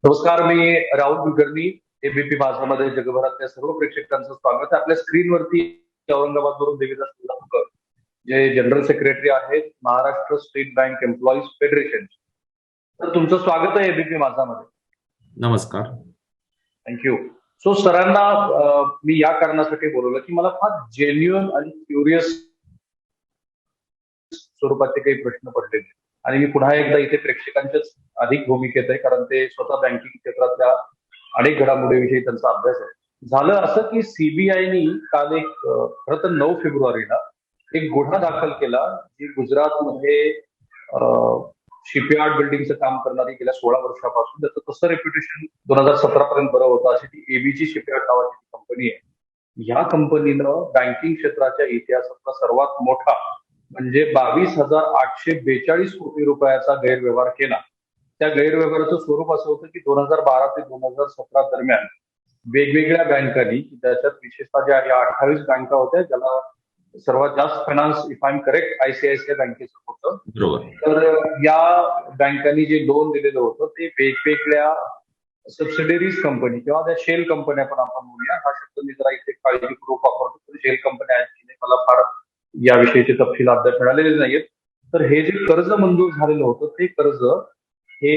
नमस्कार, मी राहुल कुलकर्णी. एबीपी माझामध्ये जगभरातल्या सर्व प्रेक्षकांचं स्वागत आहे. आपल्या स्क्रीनवरती औरंगाबादवरून देवीदास निलंगेकर, जे जनरल सेक्रेटरी आहेत Maharashtra state bank employees federation. तर तुमचं स्वागत आहे एबीपी माझामध्ये. नमस्कार. थँक्यू. सो सरांना मी या कारणासाठी बोलवलं की मला फार जेन्युअन आणि क्युरियस स्वरूपाचे काही प्रश्न पडलेले आणि मी पुन्हा एकदा इथे प्रेक्षकांच्याच अधिक भूमिकेत आहे, कारण ते स्वतः बँकिंग क्षेत्रातल्या अनेक घडामोडीविषयी त्यांचा अभ्यास आहे. झालं असं की सीबीआयनी काल एक खरं तर 9 फेब्रुवारीला एक गुन्हा दाखल केला, जी गुजरातमध्ये शिपयार्ड बिल्डिंगचं काम करणारी गेल्या 16 वर्षापासून त्याचं तसं रेप्युटेशन 2017 पर्यंत बरं होतं. अशी ती एबीजी शिपयार्ड नावाची कंपनी आहे. ह्या कंपनीनं बँकिंग क्षेत्राच्या इतिहासातला सर्वात मोठा म्हणजे 22,842 कोटी रुपयाचा गैरव्यवहार केला. त्या गैरव्यवहाराचं स्वरूप असं होतं की 2012 ते 2017 दरम्यान वेगवेगळ्या बँकांनी, त्याच्यात विशेषतः ज्या या 28 बँका होत्या, ज्याला सर्वात जास्त finance, if I am correct, ICICI बँकेचं होतं. तर या बँकांनी जे लोन दिलेलं होतं ते वेगवेगळ्या सबसिडरीज कंपनी किंवा त्या शेल कंपन्या पण आपण म्हणूया, हा शब्द मी जरा इथे काळजीपूर्वक वापरतो. शेल कंपन्या आहेत, मला फार याविषयीचे तपशील अद्याप मिळालेले नाहीत. तर हे जे कर्ज मंजूर झालेलं होतं ते कर्ज हे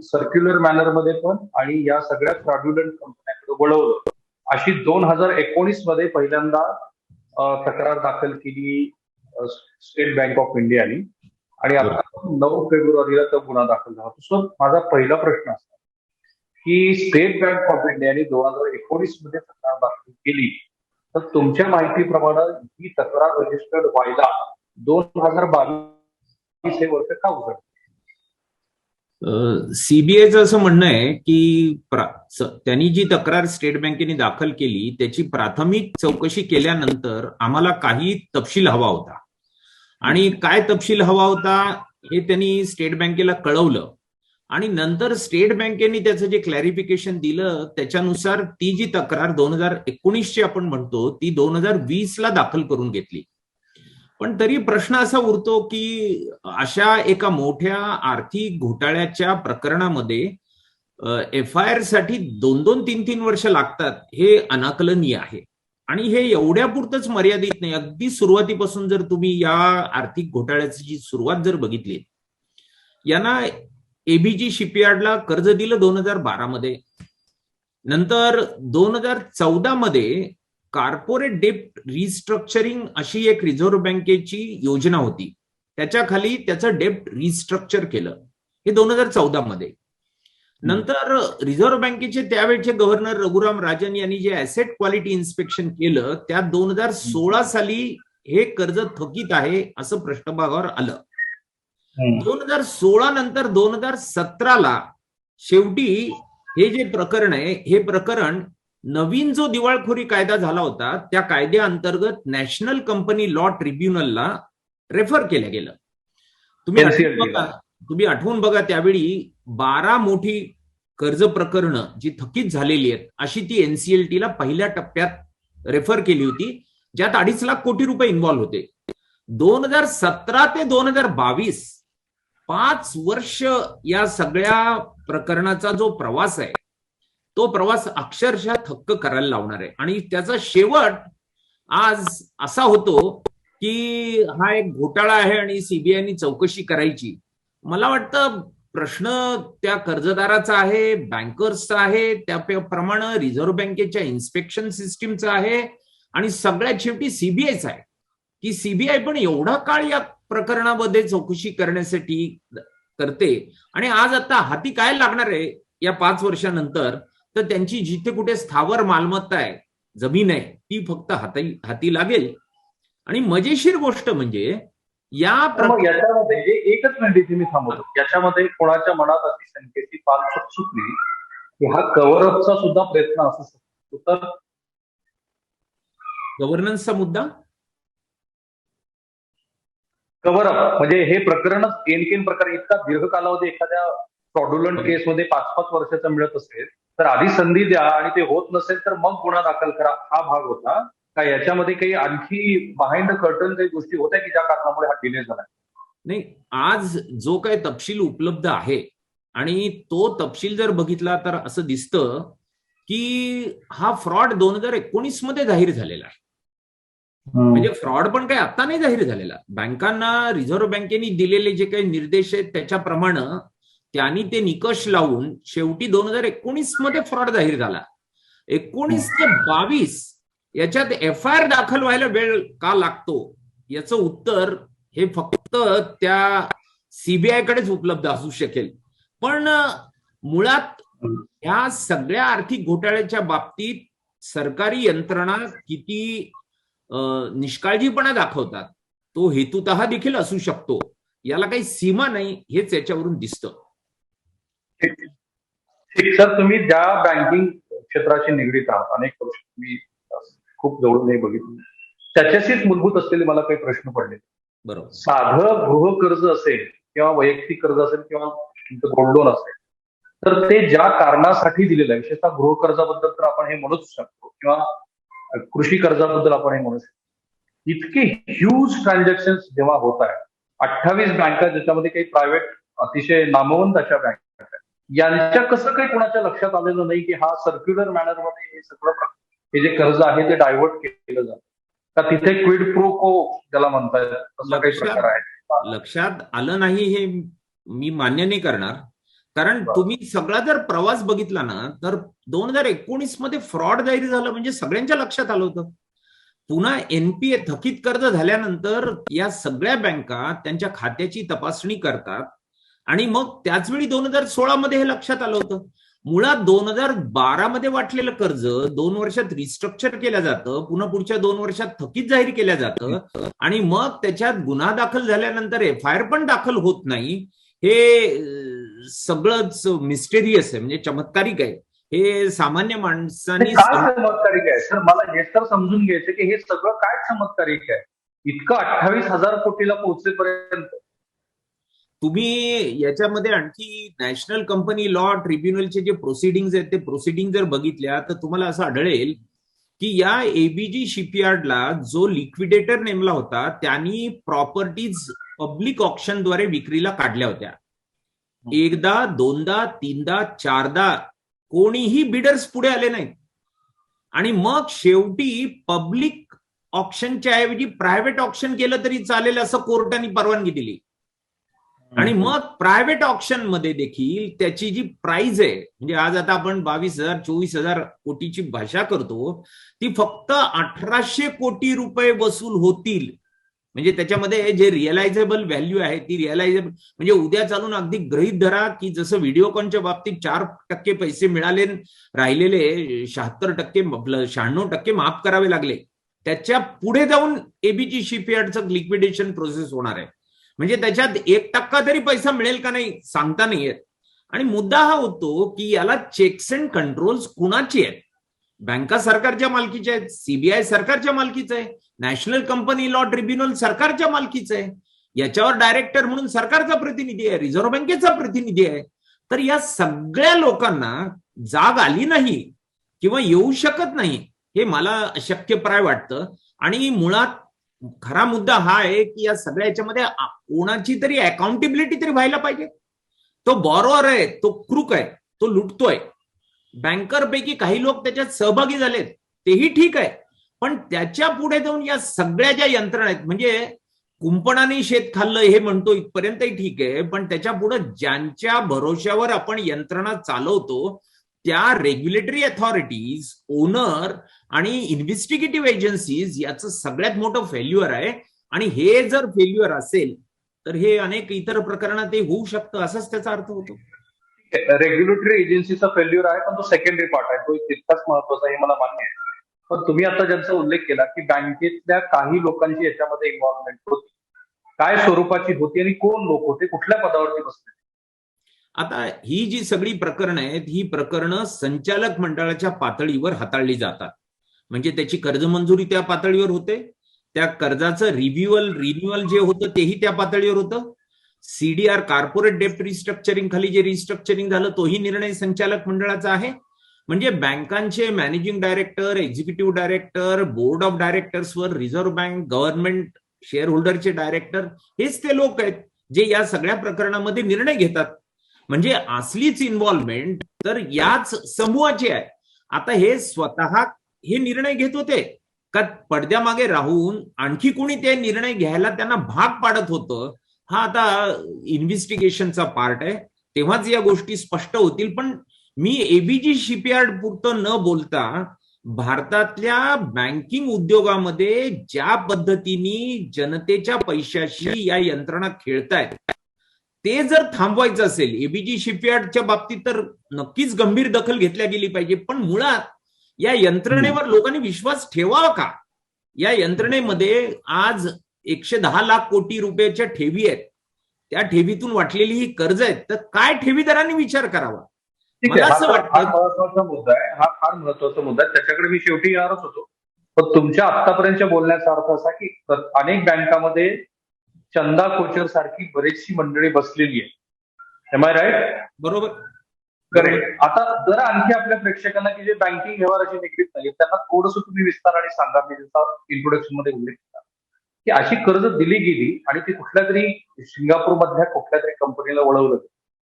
सर्क्युलर मॅनर मध्ये पण आणि या सगळ्या फ्रॉड्युलंट कंपन्यांकडे वळवलं. अशी 2019 मध्ये पहिल्यांदा तक्रार दाखल केली स्टेट बँक ऑफ इंडियानी आणि आता 9 फेब्रुवारीला तो गुन्हा दाखल झाला. सो माझा पहिला प्रश्न असा की स्टेट बँक ऑफ इंडियाने 2019 मध्ये तक्रार दाखल केली, तर तुमच्या माहितीप्रमाणे ही तक्रार रजिस्टर्ड व्हायला 2022 हे वर्ष का उघड? सीबीआयचं असं म्हणणं आहे की त्यांनी जी तक्रार स्टेट बँकेने दाखल केली त्याची प्राथमिक चौकशी केल्यानंतर आम्हाला काही तपशील हवा होता आणि काय तपशील हवा होता हे त्यांनी स्टेट बँकेला कळवलं आणि नंतर स्टेट बँकेने त्याचं जे क्लॅरिफिकेशन दिलं त्याच्यानुसार ती जी तक्रार 2019 ची आपण म्हणतो ती 2020 ला दाखल करून घेतली. पण तरी प्रश्न असा उरतो की अशा एका मोठ्या आर्थिक घोटाळ्याच्या प्रकरणामध्ये एफआयआर साठी 2-2, 3-3 वर्ष लागतात हे अनाकलनीय आहे. आणि हे एवढ्या पुरतच मर्यादित नाही. अगदी सुरुवातीपासून जर तुम्ही या आर्थिक घोटाळ्याची जी सुरुवात जर बघितली, यांना एबीजी शिपयार्डला कर्ज दिलं 2012 मध्ये, नंतर 2014 मध्ये कॉर्पोरेट डेप्ट रिस्ट्रक्चरिंग अशी एक रिझर्व्ह बँकेची योजना होती, त्याच्या खाली त्याचं डेप्ट रिस्ट्रक्चर केलं, हे 2014 मध्ये. नंतर रिझर्व्ह बँकेचे त्यावेळचे गव्हर्नर रघुराम राजन यांनी जे ऍसेट क्वालिटी इन्स्पेक्शन केलं त्यात 2016 साली हे कर्ज थकीत आहे असं पृष्ठभागावर आलं. 2016 नंतर 2017ला शेवटी हे जे प्रकरण आहे हे प्रकरण नवीन जो दिवाळखोरी कायदा झाला होता त्या कायद्याअंतर्गत नॅशनल कंपनी लॉ ट्रिब्युनलला रेफर केलं गेलं. तुम्ही आठवून बघा त्यावेळी 12 मोठी कर्ज प्रकरणं जी थकीत झालेली आहेत अशी ती एनसीएलटीला पहिल्या टप्प्यात रेफर केली होती, ज्यात 2.5 लाख कोटी रुपये इन्व्हॉल्व्ह होते. 2017 ते 2022 5 वर्ष या सगळ्या प्रकरणाचा जो प्रवास आहे तो प्रवास अक्षरशः थक्क करायला लावणार आहे. आणि त्याचा शेवट आज असा होतो की हा एक घोटाळा आहे आणि सीबीआयनी चौकशी करायची. मला वाटतं प्रश्न त्या कर्जदाराचा आहे, बँकर्सचा आहे, त्याप्रमाणे रिझर्व्ह बँकेच्या इन्स्पेक्शन सिस्टीमचा आहे आणि सगळ्यात शेवटी सीबीआयचा आहे की सीबीआय पण एवढा काळ या प्रकरणामध्ये चौकशी करण्यासाठी करते. आणि आज आता हाती काय लागणार आहे या 5 वर्षानंतर, तर त्यांची जिथे कुठे स्थावर मालमत्ता आहे, जमीन आहे, ती फक्त हाती लागेल. आणि मजेशीर गोष्ट म्हणजे याच्यामध्ये एकच मिनिट इथे मी थांबवतो. याच्यामध्ये कोणाच्या मनात अशी शंकेची पाल सुटली की हा कव्हरअपचा सुद्धा प्रयत्न असू शकतो, तर गव्हर्नन्सचा मुद्दा कव्हरअप म्हणजे हे प्रकरणच एनकेन प्रकार इतका दीर्घ कालावधी एखाद्या फ्रॉड्युलंट केसमध्ये 5-5 वर्षाचा मिळत असेल तर आधी संधी द्या आणि ते होत नसेल तर मग गुन्हा दाखल करा, हा भाग होता का? याच्यामध्ये काही आणखी बिहाइंड द कर्टन काही गोष्टी होत्या की ज्या कारणामुळे हा डिले झाला? नाही, आज जो काही तपशील उपलब्ध आहे आणि तो तपशील जर बघितला तर असं दिसतं की हा फ्रॉड 2019 मध्ये जाहीर झालेला आहे. म्हणजे फ्रॉड पण काही आता नाही जाहीर झालेला. बँकांना रिझर्व्ह बँकेने दिलेले जे काही निर्देश आहेत त्याच्याप्रमाणे त्यांनी ते निकष लावून शेवटी 2019 मध्ये फ्रॉड जाहीर झाला. 19 ते 22 याच्यात FIR दाखल व्हायला वेळ का लागतो याचं उत्तर हे फक्त त्या सीबीआय कडेच उपलब्ध असू शकेल. पण मुळात ह्या सगळ्या आर्थिक घोटाळ्याच्या बाबतीत सरकारी यंत्रणा किती निष्काळजीपणा दाखवतात तो हेतुतः देखील असू शकतो. याला काही सीमा नाही हेच याच्यावरून दिसतं. ठीक सर, तुम्ही ज्या बँकिंग क्षेत्राशी निगडीत आहात, अनेक वर्ष तुम्ही खूप जवळूनही बघितलं, त्याच्याशीच मूलभूत असलेले मला काही प्रश्न पडले. बरोबर. साधं गृह कर्ज असेल किंवा वैयक्तिक कर्ज असेल किंवा गोल्ड लोन असेल तर ते ज्या कारणासाठी दिलेलं आहे, विशेषतः गृह कर्जाबद्दल तर आपण हे म्हणूच शकतो किंवा कृषी कर्जाबद्दल आपण हे म्हणू शकतो, इतके ह्यूज ट्रान्झॅक्शन जेव्हा होत आहेत, 28 बँका ज्याच्यामध्ये काही प्रायव्हेट अतिशय नामवंत अशा बँका आहेत, यांच्या कसं काही कोणाच्या लक्षात आलेलं नाही की हा सर्क्युलर मॅनरमध्ये हे सगळं हे जे कर्ज आहे ते डायव्हर्ट केलं जातं का तिथे क्विड प्रो को ज्याला म्हणतात तसा काही प्रकार आहे? लक्षात आलं नाही हे मी मान्य नाही करणार. कारण तुम्ही सगळा जर प्रवास बघितला ना तर 2019 मध्ये फ्रॉड जाहीर झालं म्हणजे सगळ्यांच्या लक्षात आलं होतं. पुन्हा NPA थकीत कर्ज झाल्यानंतर या सगळ्या बँका त्यांच्या खात्याची तपासणी करतात आणि मग त्याच वेळी 2016 मध्ये हे लक्षात आलं होतं. मुळात 2012 मध्ये वाटलेलं कर्ज 2 वर्षात रिस्ट्रक्चर केलं जातं, पुन्हा पुढच्या 2 वर्षात थकीत जाहीर केलं जातं आणि मग त्याच्यात गुन्हा दाखल झाल्यानंतर FIR पण दाखल होत नाही. हे सगळंच मिस्टेरियस आहे, म्हणजे चमत्कारिक आहे. हे सामान्य माणसांनी चमत्कारिक आहे सर, मला हे तर समजून घ्यायचं की हे सगळं काय चमत्कारिक आहे इतकं 28,000 कोटीला पोहोचेपर्यंत. तुम्ही याच्यामध्ये आणखी नॅशनल कंपनी लॉ ट्रिब्युनलचे जे प्रोसिडिंग्स आहेत ते प्रोसिडिंग जर बघितल्या तर तुम्हाला असं आढळेल की या ABG शिपयार्डला जो लिक्विडेटर नेमला होता त्यांनी प्रॉपर्टीज पब्लिक ऑप्शनद्वारे विक्रीला काढल्या होत्या. एकदा, दोनदा, तीनदा, चारदा कोणीही बिडर्स पुढे आले नाहीत आणि मग शेवटी पब्लिक ऑप्शनच्या ऐवजी प्रायव्हेट ऑप्शन केलं तरी चालेल असं कोर्टाने परवानगी दिली. आणि मग प्रायव्हेट ऑप्शन मध्ये देखील त्याची जी प्राइस आहे, म्हणजे आज आता आपण 22,000 24,000 कोटीची भाषा करतो, ती फक्त 1,800 कोटी रुपये वसूल होतील. म्हणजे त्याच्यामध्ये जे रिअलायझेबल व्हॅल्यू आहे ती रिअलायझेबल म्हणजे उद्या चालून अगदी गृहीत धरा की जसं व्हिडिओकॉनच्या बाबतीत 4% पैसे मिळाले, राहिलेले 76% 96% माफ करावे लागले, त्याच्या पुढे जाऊन ABG शिपयार्डचं लिक्विडेशन प्रोसेस होणार आहे. म्हणजे त्याच्यात 1% तरी पैसा मिळेल का नाही सांगता नाही येत. आणि मुद्दा हा होतो की याला चेक्स अँड कंट्रोल्स कुणाची आहेत? बँका सरकारच्या मालकीच्या आहेत, CBI सरकारच्या मालकीचं आहे, नॅशनल कंपनी लॉ ट्रिब्युनल सरकारच्या मालकीचं आहे, याच्यावर डायरेक्टर म्हणून सरकारचा प्रतिनिधी आहे, रिझर्व्ह बँकेचा प्रतिनिधी आहे. तर या सगळ्या लोकांना जाग आली नाही किंवा येऊ शकत नाही हे मला अशक्यप्राय वाटतं. आणि मुळात खरा मुद्दा हा आहे की या सगळ्या याच्यामध्ये कोणाची तरी अकाउंटेबिलिटी तरी व्हायला पाहिजे. तो बॉरोअर आहे, तो क्रूक आहे, तो लुटतोय. बँकरपैकी काही लोक त्याच्यात सहभागी झालेत तेही ठीक आहे, पण त्याच्या पुढे जाऊन या सगळ्या ज्या यंत्रणा आहेत, म्हणजे कुंपणाने शेत खाल्लं हे म्हणतो इथपर्यंतही ठीक आहे, पण त्याच्या पुढे ज्यांच्या भरोश्यावर आपण यंत्रणा चालवतो त्या रेग्युलेटरी अथॉरिटीज, ओनर आणि इन्व्हेस्टिगेटिव्ह एजन्सीज याचं सगळ्यात मोठं फेल्युअर आहे. आणि हे जर फेल्युअर असेल तर हे अनेक इतर प्रकरणात होऊ शकतं असाच त्याचा अर्थ होतो. रेग्युलेटरी एजन्सीचा फेल्युअर आहे, पण तो सेकंडरी पार्ट आहे, तो तितकाच महत्वाचा हे मला मान्य आहे. पण तुम्ही आता ज्यांचा उल्लेख केला की बँकेतल्या काही लोकांची याच्यामध्ये इन्व्हॉल्वमेंट होती, काय स्वरूपाची होती आणि कोण लोक होते, कुठल्या पदावरती बसले? आता ही जी सगळी प्रकरणं आहेत ही प्रकरणं संचालक मंडळाच्या पातळीवर हाताळली जातात. म्हणजे त्याची कर्ज मंजुरी त्या पातळीवर होते, त्या कर्जाचं रिन्युअल जे होतं तेही त्या पातळीवर होतं. CDR कॉर्पोरेट डेप्ट रिस्ट्रक्चरिंग खाली जे रिस्ट्रक्चरिंग झालं तोही निर्णय संचालक मंडळाचा आहे. म्हणजे बँकांचे managing director, executive director, board of डायरेक्टर्सवर रिझर्व्ह बँक, गव्हर्नमेंट, शेअर होल्डरचे डायरेक्टर हेच ते लोक आहेत जे या सगळ्या प्रकरणामध्ये निर्णय घेतात. म्हणजे असलीच इन्व्हॉल्वमेंट तर याच समूहाची आहे. आता हे स्वतः हे निर्णय घेत होते का पडद्यामागे राहून आणखी कोणी ते निर्णय घ्यायला त्यांना भाग पाडत होतं? हा आता इन्व्हेस्टिगेशनचा पार्ट आहे, तेव्हाच या गोष्टी स्पष्ट होतील. पण मी एबीजी शिपयार्ड पुरतं न बोलता भारतातल्या बँकिंग उद्योगामध्ये ज्या पद्धतीने जनतेच्या पैशाशी या यंत्रणा खेळतायत ते जर थांबवायचं असेल, एबीजी शिपयार्डच्या बाबतीत तर नक्कीच गंभीर दखल घेतल्या गेली पाहिजे. पण मुळात या यंत्रणेवर लोकांनी विश्वास ठेवावा का? या यंत्रणेमध्ये आज 110 लाख कोटी रुपयाच्या ठेवी आहेत, त्या ठेवीतून वाटलेली ही कर्ज आहेत, तर काय ठेवीदारांनी विचार करावा? मला असं वाटतं फार महत्वाचा मुद्दा आहे, हा फार महत्वाचा मुद्दा आहे, त्याच्याकडे मी शेवटी येणारच होतो. पण तुमच्या आतापर्यंतच्या बोलण्याचा अर्थ असा की अनेक बँकांमध्ये चंदा कोचर सारखी बरीचशी मंडळी बसलेली आहे. Am I right? बरोबर. करेक्ट. आता जरा आणखी आपल्या प्रेक्षकांना की जे बँकिंग व्यवहाराशी निगडीत नाही त्यांना थोडंसं तुम्ही विस्ताराने सांगा. मी जसा इंट्रोडक्शन मध्ये उल्लेख केला की अशी कर्ज दिली गेली आणि ती कुठल्या तरी सिंगापूर मधल्या कुठल्या तरी कंपनीला वळवलं,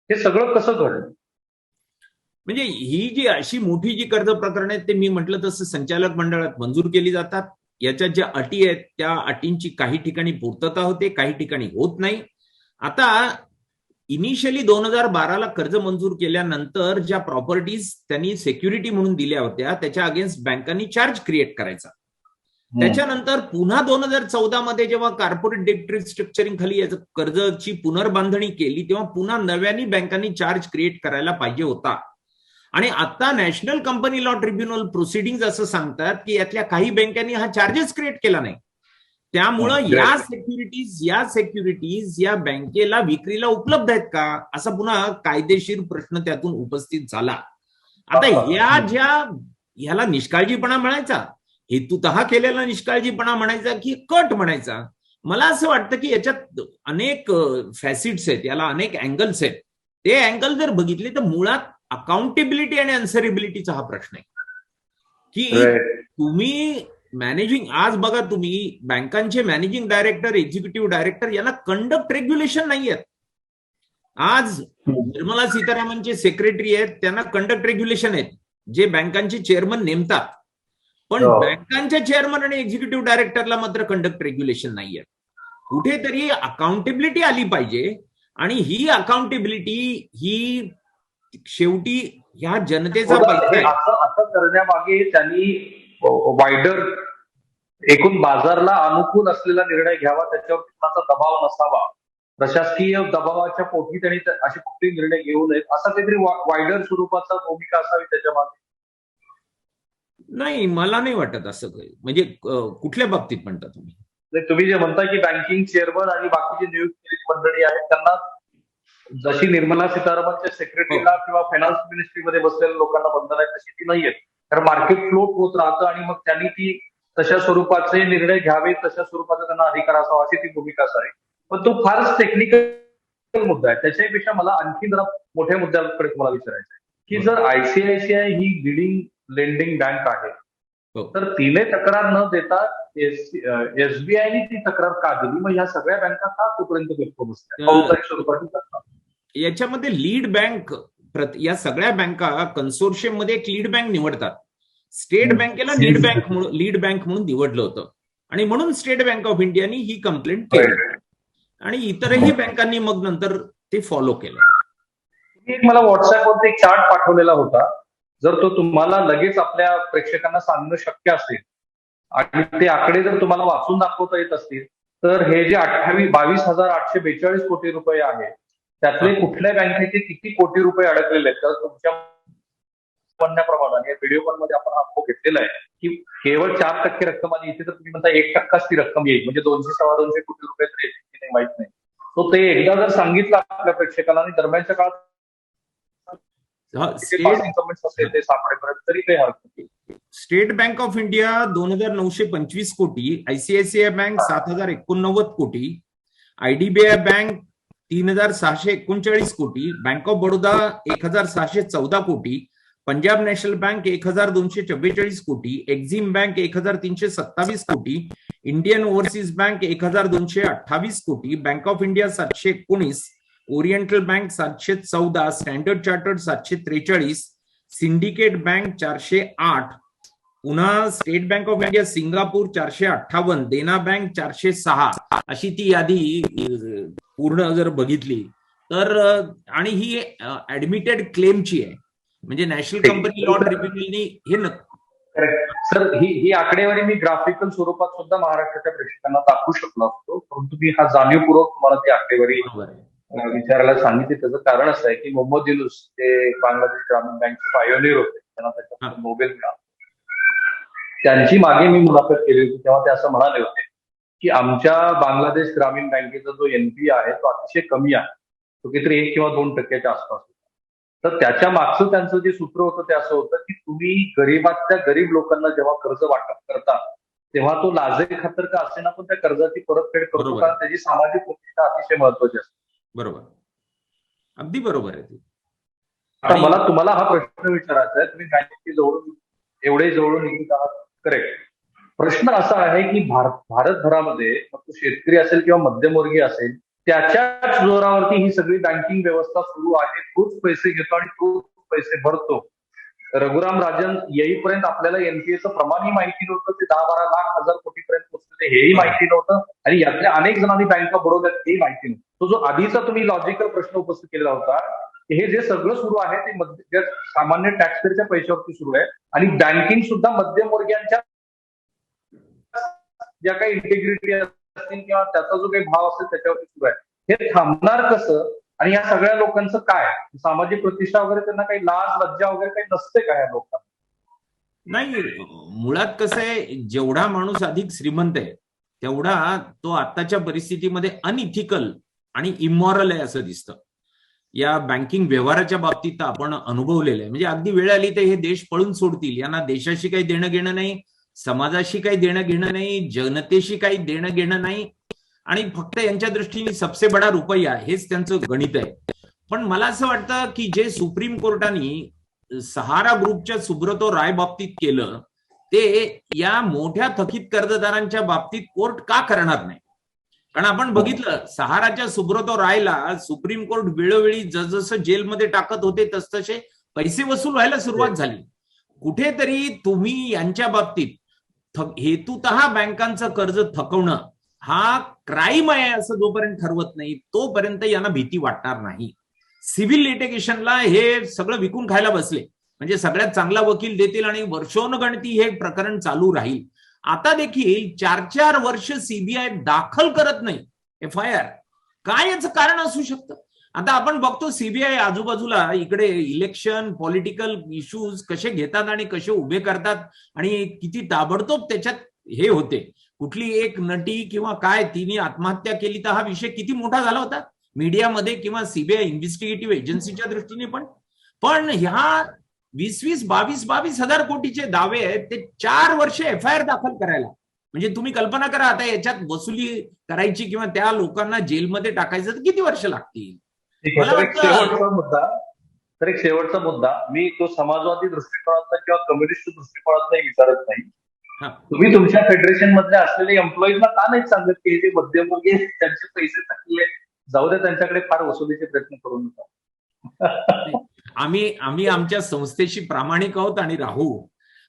हे सगळं कसं घडलं? म्हणजे ही जी अशी मोठी जी कर्ज प्रकरण आहेत ते मी म्हटलं तसं संचालक मंडळात मंजूर केली जातात. याच्यात ज्या अटी आहेत त्या अटींची काही ठिकाणी पूर्तता होते, काही ठिकाणी होत नाही. आता इनिशियली 2012ला कर्ज मंजूर केल्यानंतर ज्या प्रॉपर्टीज त्यांनी सेक्युरिटी म्हणून दिल्या होत्या त्याच्या अगेन्स्ट बँकांनी चार्ज क्रिएट करायचा. त्याच्यानंतर पुन्हा 2014 मध्ये जेव्हा कॉर्पोरेट डेट रिस्ट्रक्चरिंग खाली याचं कर्जाची पुनर्बांधणी केली तेव्हा पुन्हा नव्याने बँकांनी चार्ज क्रिएट करायला पाहिजे होता. आणि आता national company law tribunal proceeding असं सांगतात की यातल्या काही बँकांनी हा चार्जेस क्रिएट केला नाही. त्यामुळं या सेक्युरिटीज या बँकेला विक्रीला उपलब्ध आहेत का असा पुन्हा कायदेशीर प्रश्न त्यातून उपस्थित झाला. आता ह्याला निष्काळजीपणा म्हणायचा, हेतुतः केलेला निष्काळजीपणा म्हणायचा की कट म्हणायचा? मला असं वाटतं की याच्यात अनेक फॅसिट्स आहेत, याला अनेक अँगल्स आहेत. ते अँगल जर बघितले तर मुळात अकाउंटेबिलिटी आणि अन्सरेबिलिटीचा हा प्रश्न आहे की तुम्ही मॅनेजिंग, आज बघा तुम्ही बँकांचे मॅनेजिंग डायरेक्टर, एक्झिक्युटिव्ह डायरेक्टर यांना कंडक्ट रेग्युलेशन नाही आहेत. आज निर्मला सीतारामनचे सेक्रेटरी आहेत त्यांना कंडक्ट रेग्युलेशन आहेत जे बँकांचे चेअरमन नेमतात. पण बँकांच्या चेअरमन आणि एक्झिक्युटिव्ह डायरेक्टरला मात्र कंडक्ट रेग्युलेशन नाही आहेत. कुठेतरी अकाउंटेबिलिटी आली पाहिजे आणि ही अकाउंटेबिलिटी ही शेवटी ह्या जनतेचा पैसा आहे. असं करण्यामागे त्यांनी वायडर एकूण बाजारला अनुकूल असलेला निर्णय घ्यावा, त्याच्यावर कुणाचा दबाव नसावा, प्रशासकीय दबावाच्या पोटी त्यांनी असे कुठले निर्णय घेऊ नयेत, असा काहीतरी वायडर स्वरूपाचा भूमिका असावी त्याच्या मागे. नाही, मला नाही वाटत असं काही. म्हणजे कुठल्या बाबतीत म्हणता तुम्ही? तुम्ही जे म्हणता की बँकिंग चेअरमन आणि बाकीची नियुक्त केलेली मंडळी आहेत त्यांना जशी निर्मला सीतारामनच्या सेक्रेटरीला किंवा फायनान्स मिनिस्ट्रीमध्ये बसलेल्या लोकांना बंधन आहेत तशी ती नाहीयेत. कारण मार्केट फ्लोट होत राहतं आणि मग त्यांनी ती तशा स्वरूपाचे निर्णय घ्यावे, तशा स्वरूपाचा त्यांना अधिकार असावा अशी ती भूमिका असावी. पण तो फारच टेक्निकल मुद्दा आहे. त्याच्यापेक्षा मला आणखी जरा मोठ्या मुद्द्याकडे तुम्हाला विचारायचं आहे की जर आयसीआयसीआय ही लिडिंग लेंडिंग बँक आहे तर तिने तक्रार न देता एसबीआयने ती तक्रार का दिली? मग ह्या सगळ्या बँका का तोपर्यंत गप्प बसल्या? याच्यामध्ये लीड बँक, या सगळ्या बँका कन्सोर्शियम मध्ये एक लीड बँक निवडतात. स्टेट बँकेला लीड बँक म्हणून निवडलं होतं आणि म्हणून स्टेट बँक ऑफ इंडियाने ही कंप्लेंट केली आणि इतरही बँकांनी मग नंतर ते फॉलो केलं. एक मला व्हॉट्सअपवरती एक चार्ट पाठवलेला होता, जर तो तुम्हाला लगेच आपल्या प्रेक्षकांना सांगणं शक्य असेल आणि ते आकडे जर तुम्हाला वाचून दाखवता येत असतील तर हे जे 22,842 कोटी रुपये आहे त्यातले कुठल्या बँकेचे किती कोटी रुपये अडकलेले आहेत? तर तुमच्या म्हणण्याप्रमाणे व्हिडिओ कॉल मध्ये आपण अनुभव घेतलेला आहे की केवळ 4% रक्कम आली, इथे तर तुम्ही म्हणता 1%च ती रक्कम येईल, म्हणजे 200-250 कोटी रुपये तर येतील की नाही माहित नाही. तो ते एकदा जर सांगितलं आपल्या प्रेक्षकांना आणि दरम्यानच्या काळात ते सापडेपर्यंत तरी काही हरकत नाही. स्टेट बँक ऑफ इंडिया 2,925 कोटी, आयसीआयसीआय बँक 7,089 कोटी, आयडीबीआय बँक 3,639 कोटी, बँक ऑफ बडोदा 1,614 कोटी, पंजाब नॅशनल बँक 1,244 कोटी, एक्झिम बँक 1,327 कोटी, इंडियन ओव्हरसीज बँक 1,228 कोटी, bank of India 719, oriental bank 714, standard chartered 743, syndicate bank 408, पुन्हा state bank of India Singapore 458, Dena bank 406, अशी ती यादी पूर्ण जर बघितली तर आणि ही ऍडमिटेड क्लेमची आहे. म्हणजे नॅशनल कंपनी लॉ ट्रिब्युनलनी हे सर ही आकडेवारी मी ग्राफिकल स्वरूपात सुद्धा महाराष्ट्राच्या प्रेक्षकांना दाखवू शकलो असतो, परंतु मी हा जाणीवपूर्वक तुम्हाला ती आकडेवारी विचारायला सांगितली. त्याचं कारण असं आहे की मोहम्मद युनुस ते बांगलादेश ग्रामीण बँकचे पायोनियर होते, त्यांना त्याच्यात नोबेल मिळाला. त्यांची मागे मी मुलाखत केली होती तेव्हा ते असं म्हणाले होते की आमच्या बांगलादेश ग्रामीण बँकेचा जो एनपी आहे तो अतिशय कमी आहे, तो किती 1 किंवा 2% आसपास. तर त्याच्या मागचं त्यांचं जे सूत्र होतं ते असं होतं की तुम्ही गरीबातल्या गरीब लोकांना जेव्हा कर्ज वाटप करता तेव्हा तो लाजे खातर का असेना पण त्या कर्जाची परतफेड करतो, कारण त्याची सामाजिक प्रतिष्ठा अतिशय महत्वाची असते. बरोबर, अगदी बरोबर आहे. आता मला तुम्हाला हा प्रश्न विचारायचा आहे, तुम्ही बँकेची एवढे जवळून निघत आहात, करेक्ट. प्रश्न असा आहे की भारतभरामध्ये मग शेतकरी असेल किंवा मध्यमवर्गीय असेल, त्याच्याच जोरावरती ही सगळी बँकिंग व्यवस्था सुरू आहे. तोच पैसे घेतो आणि तोच पैसे भरतो. रघुराम राजन येईपर्यंत आपल्याला एनपीएचं प्रमाणही माहिती नव्हतं, ते 10-12 लाख हजार कोटीपर्यंत पोहोचले हेही माहिती नव्हतं, आणि यातल्या अनेक जणांनी बँका बुडवल्यात हेही माहिती नव्हतं. तो जो आधीचा तुम्ही लॉजिकल प्रश्न उपस्थित केला होता, हे जे सगळं सुरू आहे ते सामान्य टॅक्सपेअरच्या पैशावरती सुरू आहे, आणि बँकिंग सुद्धा मध्यमवर्गीयांच्या ज्या काही इंटिग्रिटी असतील किंवा त्याचा जो काही भाव असेल त्याच्यावरती सुरू आहे. हे थांबणार कसं, आणि या सगळ्या लोकांचं काय सामाजिक प्रतिष्ठा वगैरे, त्यांना काही लाज लज्जा वगैरे काही नसते का या लोकांना? नाही, मुळात कसं आहे, जेवढा माणूस अधिक श्रीमंत आहे तेवढा तो आताच्या परिस्थितीमध्ये अनइथिकल आणि इमॉरल आहे असं दिसतं. या बँकिंग व्यवहाराच्या बाबतीत आपण अनुभवलेलं आहे. म्हणजे अगदी वेळ आली तर हे देश पळून सोडतील, यांना देशाशी काही देणं घेणं नाही, समाजाशी काही देणं घेणं नाही, जनतेशी काही देणं घेणं नाही, आणि फक्त यांच्या दृष्टीने सबसे बडा रुपया हेच त्यांचं गणित आहे. पण मला असं वाटतं की जे सुप्रीम कोर्टाने सहारा ग्रुपच्या सुब्रतो राय बाबतीत केलं ते या मोठ्या थकीत कर्जदारांच्या बाबतीत कोर्ट का करणार नाही? कारण आपण बघितलं सहाराच्या सुब्रतो रायला सुप्रीम कोर्ट वेळोवेळी जसजसं जेलमध्ये टाकत होते तसतसे पैसे वसूल व्हायला सुरुवात झाली. कुठेतरी तुम्ही यांच्या बाबतीत हेतुतः बँकांचं कर्ज थकवणं हा क्राईम आहे असं जोपर्यंत ठरवत नाही तोपर्यंत यांना भीती वाटणार नाही. सिव्हिल लिटिगेशनला हे सगळं विकून खायला बसले, म्हणजे सगळ्यात चांगला वकील देतील आणि वर्षोनगणती हे प्रकरण चालू राहील. आता देखील 4-4 वर्ष सीबीआय दाखल करत नाही FIR. काय याचं कारण असू शकतं? आता आपण बघतो सीबीआय आजूबाजूला इकडे इलेक्शन पॉलिटिकल इश्यूज कसे घेतात आणि कसे उभे करतात, आणि किती ताबडतोब त्याच्यात हे होते. कुठली एक नटी किंवा काय तिने आत्महत्या केली तर हा विषय किती मोठा झाला होता मीडियामध्ये किंवा सीबीआय इन्व्हेस्टिगेटिव्ह एजन्सीच्या दृष्टीने. पण ह्या 20-22 हजार कोटीचे दावे आहेत ते 4 वर्ष FIR दाखल करायला. म्हणजे तुम्ही कल्पना करा, आता याच्यात वसुली करायची किंवा त्या लोकांना जेलमध्ये टाकायचं तर किती वर्ष लागतील? एक शेवटचा मुद्दा मी तो समाजवादी दृष्टिकोनातला किंवा कम्युनिस्ट दृष्टिकोनातला विचारत नाही. तुम्ही तुमच्या फेडरेशन मधल्या असलेले एम्प्लॉईजना का नाही सांगत की ते मध्यमवर्गीय त्यांचे पैसे टाकले जाऊ दे, त्यांच्याकडे फार वसुलीचे प्रयत्न करू नका? आम्ही आमच्या संस्थेशी प्रामाणिक आहोत आणि राहू.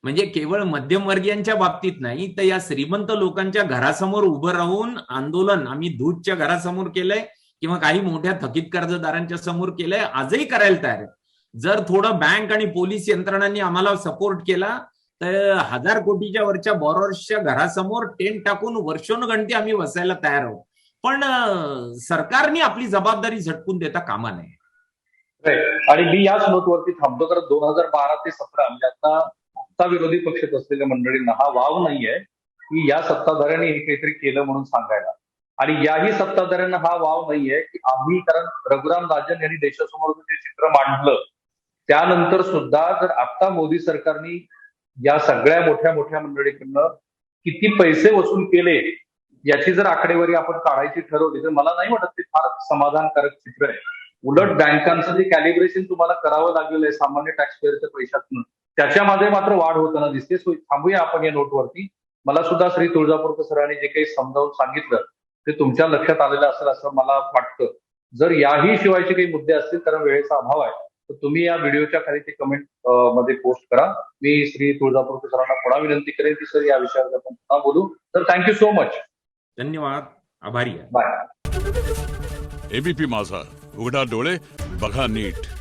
म्हणजे केवळ मध्यमवर्गीयांच्या बाबतीत नाही तर या श्रीमंत लोकांच्या घरासमोर उभं राहून आंदोलन आम्ही दूधच्या घरासमोर केलंय किंवा काही मोठ्या थकीत कर्जदारांच्या समोर केलंय, आजही करायला तयार आहे. जर थोडं बँक आणि पोलीस यंत्रणांनी आम्हाला सपोर्ट केला तर 1000 कोटीच्या वरच्या बॉरोअर्सच्या घरासमोर टेंट टाकून वर्षोनगणती आम्ही बसायला तयार आहोत. पण सरकारने आपली जबाबदारी झटकून देता कामा नये. आणि मी याच नोटवरती थांबतो, कारण 2012 ते 2017 म्हणजे आता विरोधी पक्षात असलेल्या मंडळींना हा वाव नाहीये की या सत्ताधाऱ्यांनी हे काहीतरी केलं म्हणून सांगायला, आणि याही सत्ताधाऱ्यांना हा वाव नाहीये की आम्ही, कारण रघुराम राजन यांनी देशासमोर जे चित्र मांडलं त्यानंतर सुद्धा जर आता मोदी सरकारने या सगळ्या मोठ्या मोठ्या मंडळीकडनं किती पैसे वसूल केले याची जर आकडेवारी आपण काढायची ठरवली तर मला नाही वाटत ते फार समाधानकारक चित्र आहे. उलट बँकांचं जे कॅलिब्रेशन तुम्हाला करावं लागलेलं आहे सामान्य टॅक्सपेअरच्या पैशातून, त्याच्यामध्ये मात्र वाढ होताना दिसते. थांबूया आपण या नोटवरती. मला सुद्धा श्री तुळजापूरकर सरांनी जे काही समजावून सांगितलं ते तुमच्या लक्षात आलेलं असेल असं मला वाटतं. जर याही शिवायचे काही मुद्दे असतील, कारण वेळेचा अभाव आहे, तर तुम्ही या व्हिडिओच्या खाली ते कमेंट मध्ये पोस्ट करा. मी श्री तुळजापूरकर सरांना पुन्हा विनंती करेन की सर या विषयावर आपण पुन्हा बोलू. तर थँक्यू सो मच. धन्यवाद. आभारी आहे. बाय. एबीपी माझा, उघडा डोळे बघा नीट.